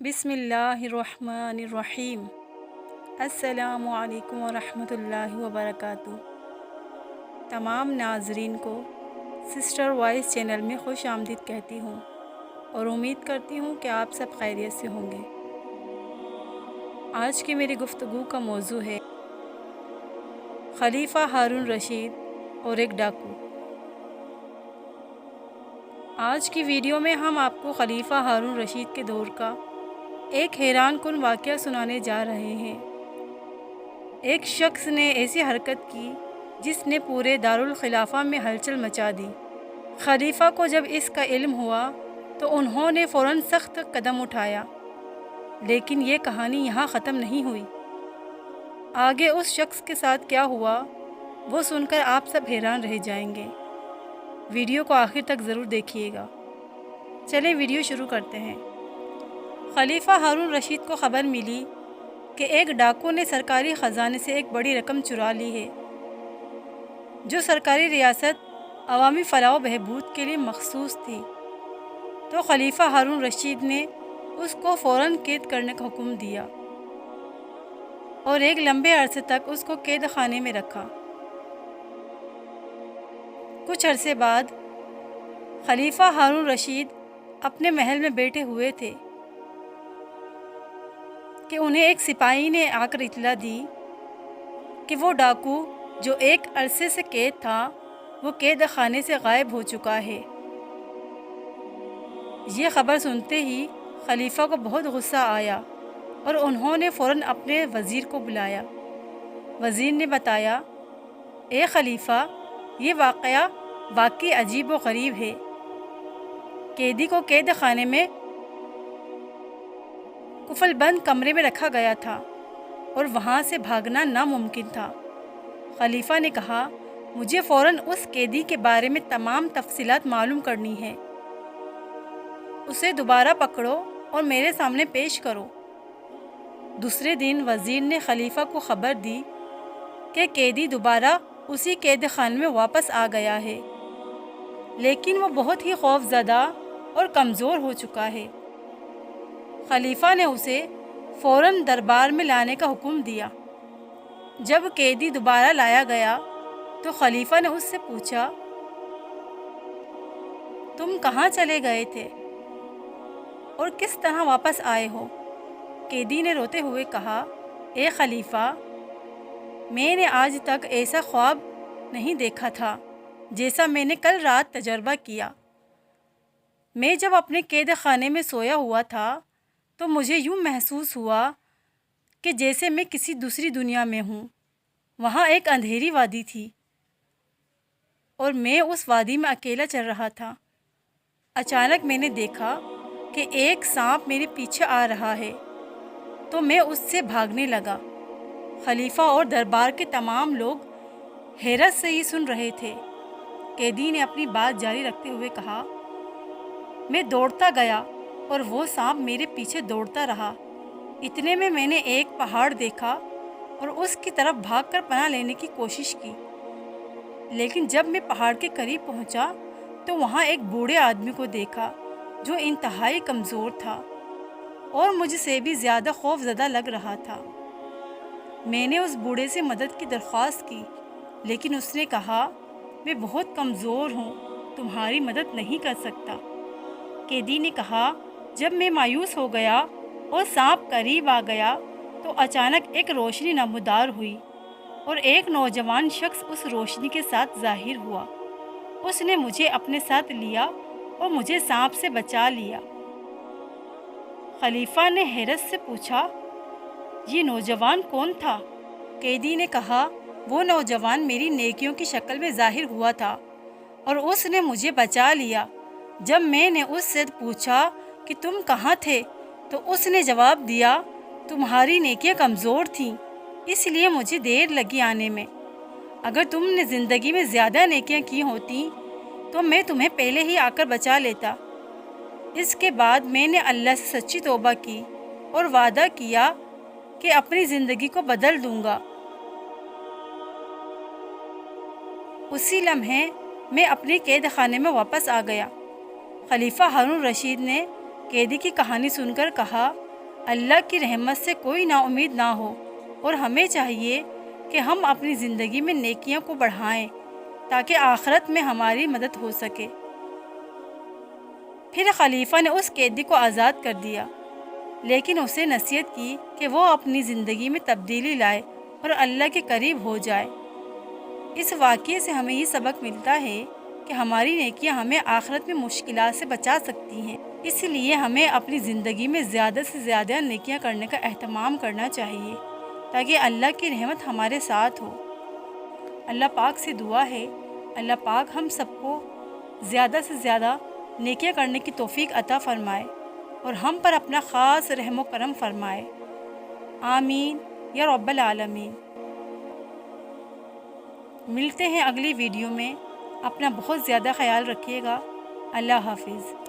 بسم اللہ الرحمن الرحیم۔ السلام علیکم ورحمۃ اللہ وبرکاتہ۔ تمام ناظرین کو سسٹر وائس چینل میں خوش آمدید کہتی ہوں اور امید کرتی ہوں کہ آپ سب خیریت سے ہوں گے۔ آج کی میری گفتگو کا موضوع ہے خلیفہ ہارون رشید اور ایک ڈاکو۔ آج کی ویڈیو میں ہم آپ کو خلیفہ ہارون رشید کے دور کا ایک حیران کن واقعہ سنانے جا رہے ہیں۔ ایک شخص نے ایسی حرکت کی جس نے پورے دارالخلافہ میں ہلچل مچا دی۔ خلیفہ کو جب اس کا علم ہوا تو انہوں نے فوراً سخت قدم اٹھایا، لیکن یہ کہانی یہاں ختم نہیں ہوئی۔ آگے اس شخص کے ساتھ کیا ہوا وہ سن کر آپ سب حیران رہ جائیں گے۔ ویڈیو کو آخر تک ضرور دیکھیے گا۔ چلیں ویڈیو شروع کرتے ہیں۔ خلیفہ ہارون رشید کو خبر ملی کہ ایک ڈاکو نے سرکاری خزانے سے ایک بڑی رقم چرا لی ہے جو سرکاری ریاست عوامی فلاح و بہبود کے لیے مخصوص تھی۔ تو خلیفہ ہارون رشید نے اس کو فوراً قید کرنے کا حکم دیا اور ایک لمبے عرصے تک اس کو قید خانے میں رکھا۔ کچھ عرصے بعد خلیفہ ہارون رشید اپنے محل میں بیٹھے ہوئے تھے کہ انہیں ایک سپاہی نے آ کر اطلاع دی کہ وہ ڈاکو جو ایک عرصے سے قید تھا وہ قید خانے سے غائب ہو چکا ہے۔ یہ خبر سنتے ہی خلیفہ کو بہت غصہ آیا اور انہوں نے فوراً اپنے وزیر کو بلایا۔ وزیر نے بتایا، اے خلیفہ، یہ واقعہ واقعی عجیب و غریب ہے۔ قیدی کو قید خانے میں قفل بند کمرے میں رکھا گیا تھا اور وہاں سے بھاگنا ناممکن تھا۔ خلیفہ نے کہا، مجھے فوراً اس قیدی کے بارے میں تمام تفصیلات معلوم کرنی ہے۔ اسے دوبارہ پکڑو اور میرے سامنے پیش کرو۔ دوسرے دن وزیر نے خلیفہ کو خبر دی کہ قیدی دوبارہ اسی قید خانے میں واپس آ گیا ہے، لیکن وہ بہت ہی خوف زدہ اور کمزور ہو چکا ہے۔ خلیفہ نے اسے فوراً دربار میں لانے کا حکم دیا۔ جب قیدی دوبارہ لایا گیا تو خلیفہ نے اس سے پوچھا، تم کہاں چلے گئے تھے اور کس طرح واپس آئے ہو؟ قیدی نے روتے ہوئے کہا، اے خلیفہ، میں نے آج تک ایسا خواب نہیں دیکھا تھا جیسا میں نے کل رات تجربہ کیا۔ میں جب اپنے قید خانے میں سویا ہوا تھا تو مجھے یوں محسوس ہوا کہ جیسے میں کسی دوسری دنیا میں ہوں۔ وہاں ایک اندھیری وادی تھی اور میں اس وادی میں اکیلا چل رہا تھا۔ اچانک میں نے دیکھا کہ ایک سانپ میرے پیچھے آ رہا ہے تو میں اس سے بھاگنے لگا۔ خلیفہ اور دربار کے تمام لوگ حیرت سے ہی سن رہے تھے۔ قیدی نے اپنی بات جاری رکھتے ہوئے کہا، میں دوڑتا گیا اور وہ سانپ میرے پیچھے دوڑتا رہا۔ اتنے میں نے ایک پہاڑ دیکھا اور اس کی طرف بھاگ کر پناہ لینے کی کوشش کی، لیکن جب میں پہاڑ کے قریب پہنچا تو وہاں ایک بوڑھے آدمی کو دیکھا جو انتہائی کمزور تھا اور مجھ سے بھی زیادہ خوف زدہ لگ رہا تھا۔ میں نے اس بوڑھے سے مدد کی درخواست کی، لیکن اس نے کہا، میں بہت کمزور ہوں، تمہاری مدد نہیں کر سکتا۔ قیدی نے کہا، جب میں مایوس ہو گیا اور سانپ قریب آ گیا تو اچانک ایک روشنی نمودار ہوئی اور ایک نوجوان شخص اس روشنی کے ساتھ ظاہر ہوا۔ اس نے مجھے اپنے ساتھ لیا اور مجھے سانپ سے بچا لیا۔ خلیفہ نے حیرت سے پوچھا، یہ نوجوان کون تھا؟ قیدی نے کہا، وہ نوجوان میری نیکیوں کی شکل میں ظاہر ہوا تھا اور اس نے مجھے بچا لیا۔ جب میں نے اس سے پوچھا کہ تم کہاں تھے تو اس نے جواب دیا، تمہاری نیکیاں کمزور تھیں، اس لیے مجھے دیر لگی آنے میں۔ اگر تم نے زندگی میں زیادہ نیکیاں کی ہوتی تو میں تمہیں پہلے ہی آ کر بچا لیتا۔ اس کے بعد میں نے اللہ سے سچی توبہ کی اور وعدہ کیا کہ اپنی زندگی کو بدل دوں گا۔ اسی لمحے میں اپنے قید خانے میں واپس آ گیا۔ خلیفہ ہارون رشید نے قیدی کی کہانی سن کر کہا، اللہ کی رحمت سے کوئی نا امید نہ ہو اور ہمیں چاہیے کہ ہم اپنی زندگی میں نیکیاں کو بڑھائیں تاکہ آخرت میں ہماری مدد ہو سکے۔ پھر خلیفہ نے اس قیدی کو آزاد کر دیا، لیکن اسے نصیحت کی کہ وہ اپنی زندگی میں تبدیلی لائے اور اللہ کے قریب ہو جائے۔ اس واقعے سے ہمیں یہ سبق ملتا ہے کہ ہماری نیکیاں ہمیں آخرت میں مشکلات سے بچا سکتی ہیں، اس لیے ہمیں اپنی زندگی میں زیادہ سے زیادہ نیکیاں کرنے کا اہتمام کرنا چاہیے تاکہ اللہ کی رحمت ہمارے ساتھ ہو۔ اللہ پاک سے دعا ہے، اللہ پاک ہم سب کو زیادہ سے زیادہ نیکیاں کرنے کی توفیق عطا فرمائے اور ہم پر اپنا خاص رحم و کرم فرمائے۔ آمین یا رب العالمین۔ ملتے ہیں اگلی ویڈیو میں، اپنا بہت زیادہ خیال رکھیے گا۔ اللہ حافظ۔